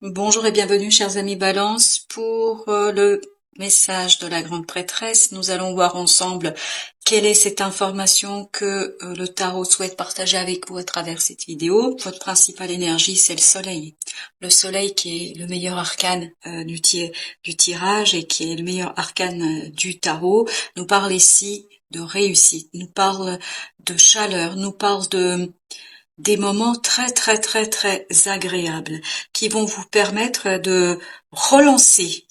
Bonjour et bienvenue, chers amis Balance, pour le message de la grande prêtresse. Nous allons voir ensemble quelle est cette information que le tarot souhaite partager avec vous à travers cette vidéo. Votre principale énergie, c'est le soleil. Le soleil qui est le meilleur arcane du tirage et qui est le meilleur arcane du tarot, nous parle ici de réussite, nous parle de chaleur, nous parle de des moments très très très très agréables qui vont vous permettre de relancer.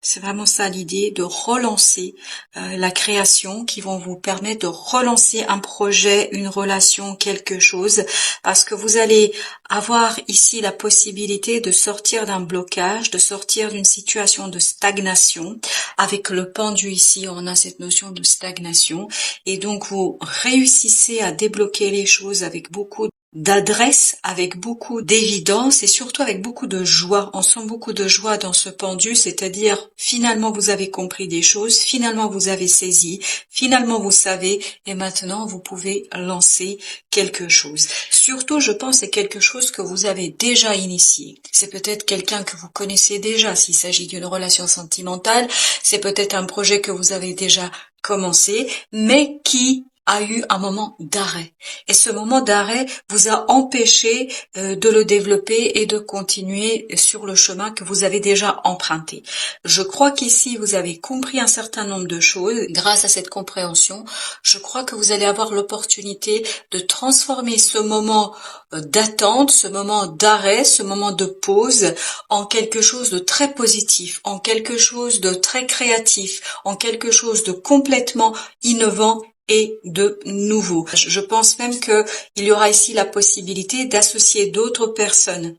C'est vraiment ça l'idée, de relancer la création, qui vont vous permettre de relancer un projet, une relation, quelque chose, parce que vous allez avoir ici la possibilité de sortir d'un blocage, de sortir d'une situation de stagnation. Avec le pendu ici, on a cette notion de stagnation, et donc vous réussissez à débloquer les choses avec beaucoup d'adresse, avec beaucoup d'évidence et surtout avec beaucoup de joie. On sent beaucoup de joie dans ce pendu, c'est-à-dire finalement vous avez compris des choses, finalement vous avez saisi, finalement vous savez et maintenant vous pouvez lancer quelque chose. Surtout, je pense, c'est quelque chose que vous avez déjà initié. C'est peut-être quelqu'un que vous connaissez déjà s'il s'agit d'une relation sentimentale, c'est peut-être un projet que vous avez déjà commencé, mais qui a eu un moment d'arrêt. Et ce moment d'arrêt vous a empêché de le développer et de continuer sur le chemin que vous avez déjà emprunté. Je crois qu'ici, vous avez compris un certain nombre de choses. Grâce à cette compréhension, je crois que vous allez avoir l'opportunité de transformer ce moment d'attente, ce moment d'arrêt, ce moment de pause en quelque chose de très positif, en quelque chose de très créatif, en quelque chose de complètement innovant et de nouveau. Je pense même que il y aura ici la possibilité d'associer d'autres personnes,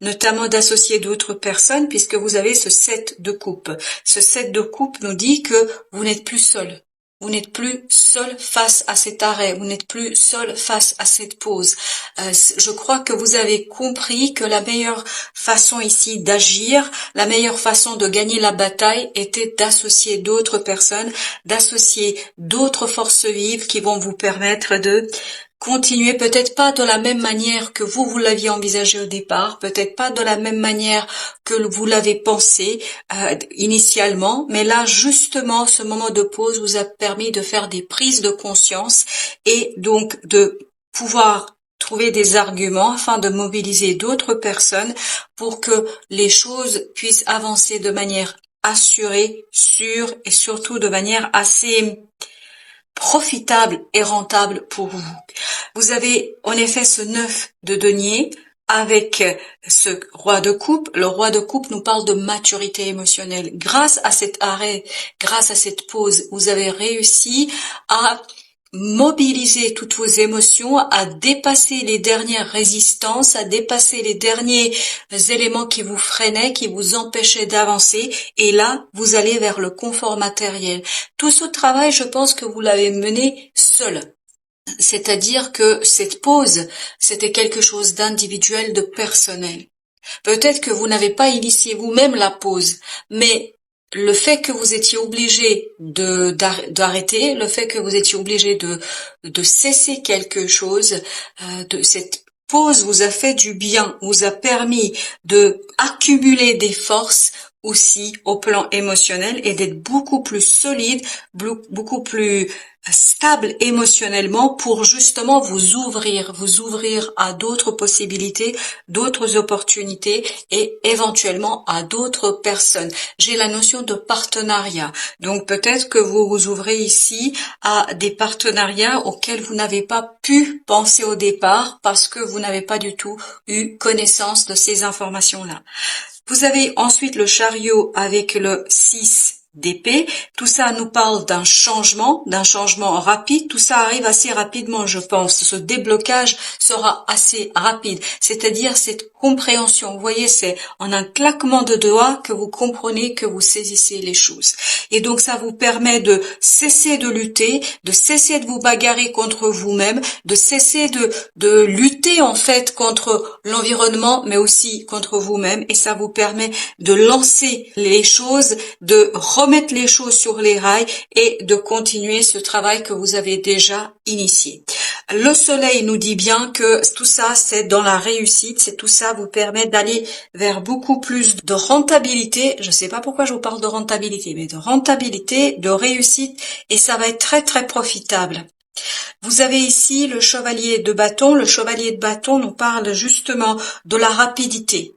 notamment d'associer d'autres personnes puisque vous avez ce 7 de coupe. Ce 7 de coupe nous dit que vous n'êtes plus seul. Vous n'êtes plus seul face à cet arrêt, vous n'êtes plus seul face à cette pause. Je crois que vous avez compris que la meilleure façon ici d'agir, la meilleure façon de gagner la bataille était d'associer d'autres personnes, d'associer d'autres forces vives qui vont vous permettre de continuez peut-être pas de la même manière que vous l'aviez envisagé au départ, peut-être pas de la même manière que vous l'avez pensé initialement, mais là justement ce moment de pause vous a permis de faire des prises de conscience et donc de pouvoir trouver des arguments afin de mobiliser d'autres personnes pour que les choses puissent avancer de manière assurée, sûre et surtout de manière assez profitable et rentable pour vous. Vous avez en effet ce 9 de denier avec ce roi de coupe. Le roi de coupe nous parle de maturité émotionnelle. Grâce à cet arrêt, grâce à cette pause, vous avez réussi à mobiliser toutes vos émotions, à dépasser les dernières résistances, à dépasser les derniers éléments qui vous freinaient, qui vous empêchaient d'avancer. Et là, vous allez vers le confort matériel. Tout ce travail, je pense que vous l'avez mené seul. C'est-à-dire que cette pause, c'était quelque chose d'individuel, de personnel. Peut-être que vous n'avez pas initié vous-même la pause, mais le fait que vous étiez obligé d'arrêter, le fait que vous étiez obligé de cesser quelque chose, de cette pause vous a fait du bien, vous a permis de accumuler des forces aussi au plan émotionnel et d'être beaucoup plus solide, beaucoup plus stable émotionnellement pour justement vous ouvrir à d'autres possibilités, d'autres opportunités et éventuellement à d'autres personnes. J'ai la notion de partenariat. Donc peut-être que vous vous ouvrez ici à des partenariats auxquels vous n'avez pas pu penser au départ parce que vous n'avez pas du tout eu connaissance de ces informations-là. Vous avez ensuite le chariot avec le 6 d'épée. Tout ça nous parle d'un changement rapide. Tout ça arrive assez rapidement, je pense. Ce déblocage sera assez rapide. C'est-à-dire cette compréhension. Vous voyez, c'est en un claquement de doigts que vous comprenez, que vous saisissez les choses. Et donc ça vous permet de cesser de lutter, de cesser de vous bagarrer contre vous-même, de cesser de lutter en fait contre l'environnement, mais aussi contre vous-même. Et ça vous permet de lancer les choses, de remonter remettre les choses sur les rails et de continuer ce travail que vous avez déjà initié. Le soleil nous dit bien que tout ça, c'est dans la réussite, c'est tout ça vous permet d'aller vers beaucoup plus de rentabilité. Je ne sais pas pourquoi je vous parle de rentabilité, mais de rentabilité, de réussite, et ça va être très très profitable. Vous avez ici le chevalier de bâton. Le chevalier de bâton nous parle justement de la rapidité.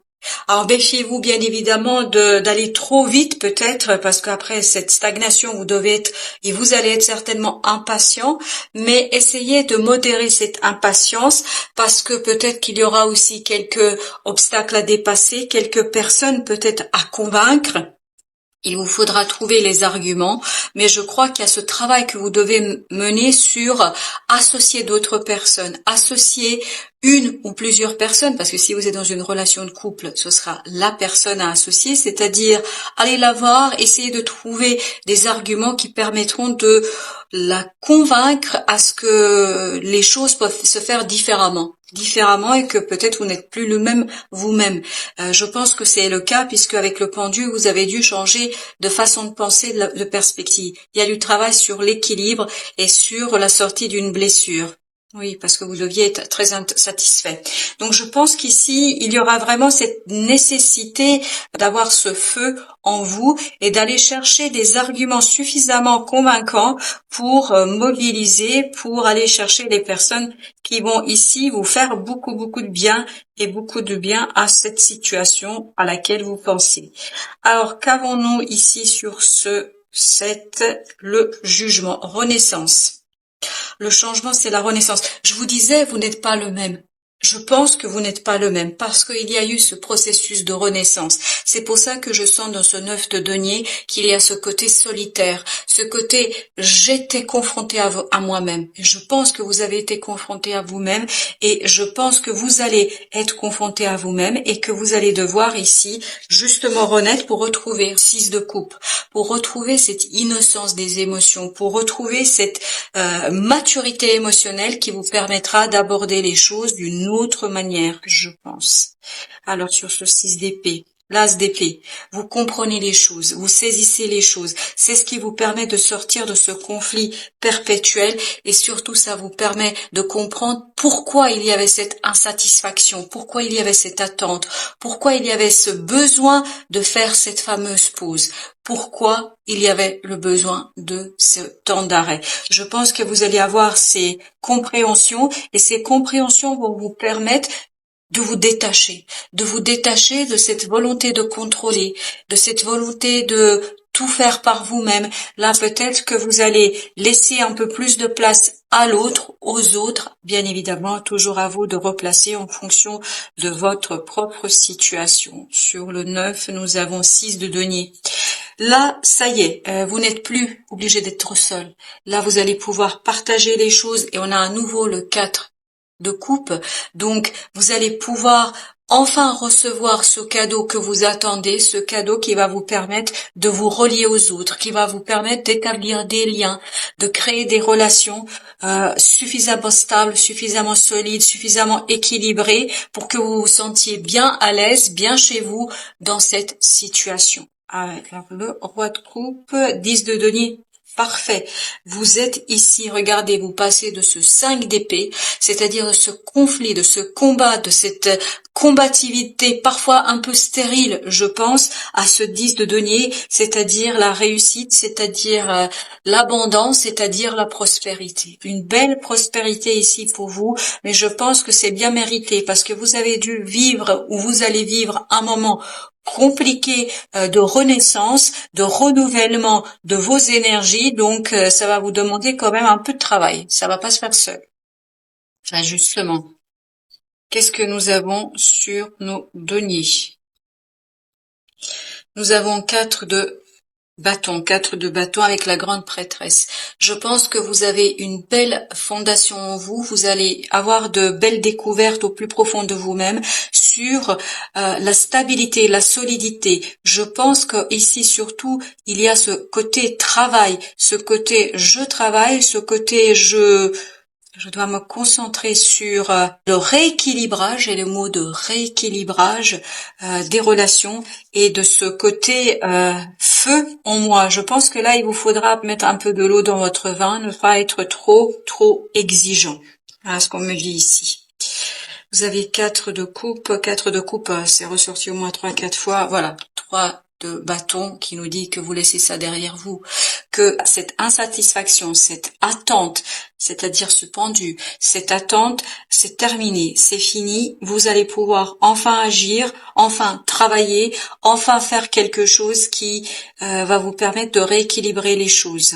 Alors méfiez-vous bien évidemment d'aller trop vite peut-être, parce qu'après cette stagnation vous devez être et vous allez être certainement impatient, mais essayez de modérer cette impatience, parce que peut-être qu'il y aura aussi quelques obstacles à dépasser, quelques personnes peut-être à convaincre. Il vous faudra trouver les arguments, mais je crois qu'il y a ce travail que vous devez mener sur associer d'autres personnes, associer une ou plusieurs personnes, parce que si vous êtes dans une relation de couple, ce sera la personne à associer, c'est-à-dire aller la voir, essayer de trouver des arguments qui permettront de la convaincre à ce que les choses peuvent se faire différemment et que peut-être vous n'êtes plus le même vous-même. Je pense que c'est le cas, puisque avec le pendu, vous avez dû changer de façon de penser, de perspective. Il y a du travail sur l'équilibre et sur la sortie d'une blessure. Oui, parce que vous deviez être très satisfait. Donc je pense qu'ici, il y aura vraiment cette nécessité d'avoir ce feu en vous et d'aller chercher des arguments suffisamment convaincants pour mobiliser, pour aller chercher les personnes qui vont ici vous faire beaucoup de bien et beaucoup de bien à cette situation à laquelle vous pensez. Alors qu'avons-nous ici sur le jugement, renaissance? Le changement, c'est la renaissance. Je vous disais, vous n'êtes pas le même. Je pense que vous n'êtes pas le même, parce qu'il y a eu ce processus de renaissance. C'est pour ça que je sens dans ce 9 de denier qu'il y a ce côté solitaire, ce côté j'étais confronté à moi-même. Je pense que vous avez été confronté à vous-même, et je pense que vous allez être confronté à vous-même et que vous allez devoir ici justement renaître pour retrouver 6 de coupe, pour retrouver cette innocence des émotions, pour retrouver cette maturité émotionnelle qui vous permettra d'aborder les choses d'une autre manière, je pense. Alors sur ce 6 d'épée, l'as d'épée, vous comprenez les choses, vous saisissez les choses, c'est ce qui vous permet de sortir de ce conflit perpétuel, et surtout ça vous permet de comprendre pourquoi il y avait cette insatisfaction, pourquoi il y avait cette attente, pourquoi il y avait ce besoin de faire cette fameuse pause, pourquoi il y avait le besoin de ce temps d'arrêt. Je pense que vous allez avoir ces compréhensions, et ces compréhensions vont vous permettre de vous détacher de cette volonté de contrôler, de cette volonté de tout faire par vous-même. Là, peut-être que vous allez laisser un peu plus de place à l'autre, aux autres, bien évidemment, toujours à vous de replacer en fonction de votre propre situation. Sur le 9, nous avons 6 de denier. Là, ça y est, vous n'êtes plus obligé d'être seul. Là, vous allez pouvoir partager les choses, et on a à nouveau le 4 de coupe. Donc, vous allez pouvoir enfin recevoir ce cadeau que vous attendez, ce cadeau qui va vous permettre de vous relier aux autres, qui va vous permettre d'établir des liens, de créer des relations suffisamment stables, suffisamment solides, suffisamment équilibrées pour que vous vous sentiez bien à l'aise, bien chez vous dans cette situation. Avec le roi de coupe, 10 de denier. Parfait. Vous êtes ici, regardez, vous passez de ce 5 d'épée, c'est-à-dire de ce conflit, de ce combat, de cette combativité parfois un peu stérile, je pense, à ce 10 de denier, c'est-à-dire la réussite, c'est-à-dire l'abondance, c'est-à-dire la prospérité. Une belle prospérité ici pour vous, mais je pense que c'est bien mérité, parce que vous avez dû vivre, ou vous allez vivre un moment compliqué de renaissance, de renouvellement de vos énergies, donc ça va vous demander quand même un peu de travail, ça va pas se faire seul. Enfin, justement, qu'est-ce que nous avons sur nos deniers? Nous avons 4 de bâton avec la grande prêtresse. Je pense que vous avez une belle fondation en vous, vous allez avoir de belles découvertes au plus profond de vous-même sur la stabilité, la solidité. Je pense que ici surtout, il y a ce côté travail, ce côté je travaille, ce côté Je dois me concentrer sur le rééquilibrage et le mot de rééquilibrage des relations et de ce côté feu en moi. Je pense que là, il vous faudra mettre un peu de l'eau dans votre vin, ne pas être trop exigeant. Voilà ce qu'on me dit ici. Vous avez 4 de coupe. 4 de coupe, c'est ressorti au moins 3-4 fois. Voilà, 3 de bâton qui nous dit que vous laissez ça derrière vous, que cette insatisfaction, cette attente, c'est-à-dire ce pendu, cette attente, c'est terminé, c'est fini, vous allez pouvoir enfin agir, enfin travailler, enfin faire quelque chose qui va vous permettre de rééquilibrer les choses.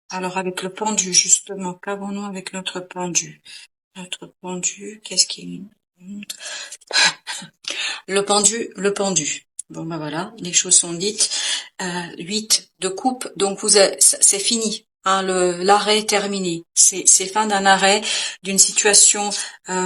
Alors avec le pendu, justement, qu'avons-nous avec notre pendu? Notre pendu, qu'est-ce qu'il montre? Le pendu. Bon ben voilà, les choses sont dites. 8 de coupe, donc c'est fini. Hein, l'arrêt est terminé. C'est fin d'un arrêt, d'une situation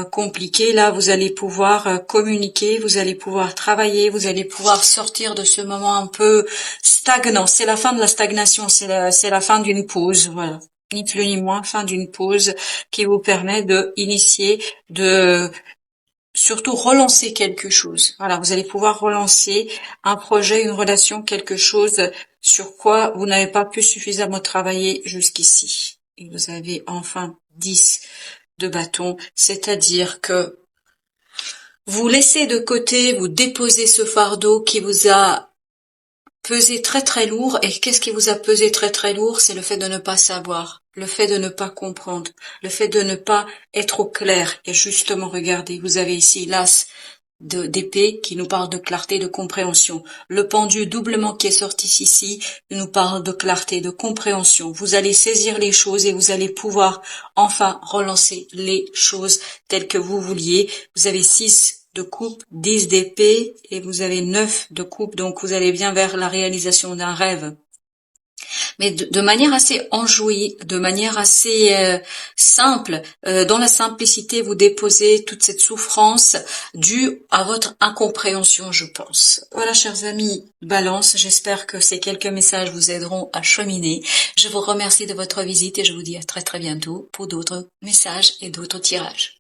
compliquée. Là, vous allez pouvoir communiquer, vous allez pouvoir travailler, vous allez pouvoir sortir de ce moment un peu stagnant. C'est la fin de la stagnation, c'est la fin d'une pause. Voilà, ni plus ni moins, fin d'une pause qui vous permet de initier, de surtout relancer quelque chose. Voilà, vous allez pouvoir relancer un projet, une relation, quelque chose sur quoi vous n'avez pas pu suffisamment travailler jusqu'ici. Et vous avez enfin 10 de bâton, c'est-à-dire que vous laissez de côté, vous déposez ce fardeau qui vous a pesé très lourd. Et qu'est-ce qui vous a pesé très lourd? C'est le fait de ne pas savoir, le fait de ne pas comprendre, le fait de ne pas être au clair. Et justement, regardez, vous avez ici l'as d'épée qui nous parle de clarté, de compréhension. Le pendu doublement qui est sorti ici nous parle de clarté, de compréhension. Vous allez saisir les choses et vous allez pouvoir enfin relancer les choses telles que vous vouliez. Vous avez 6 de coupe, 10 d'épée et vous avez 9 de coupe, donc vous allez bien vers la réalisation d'un rêve. Mais de manière assez enjouée, de manière assez simple, dans la simplicité, vous déposez toute cette souffrance due à votre incompréhension, je pense. Voilà, chers amis, Balance, j'espère que ces quelques messages vous aideront à cheminer. Je vous remercie de votre visite et je vous dis à très bientôt pour d'autres messages et d'autres tirages.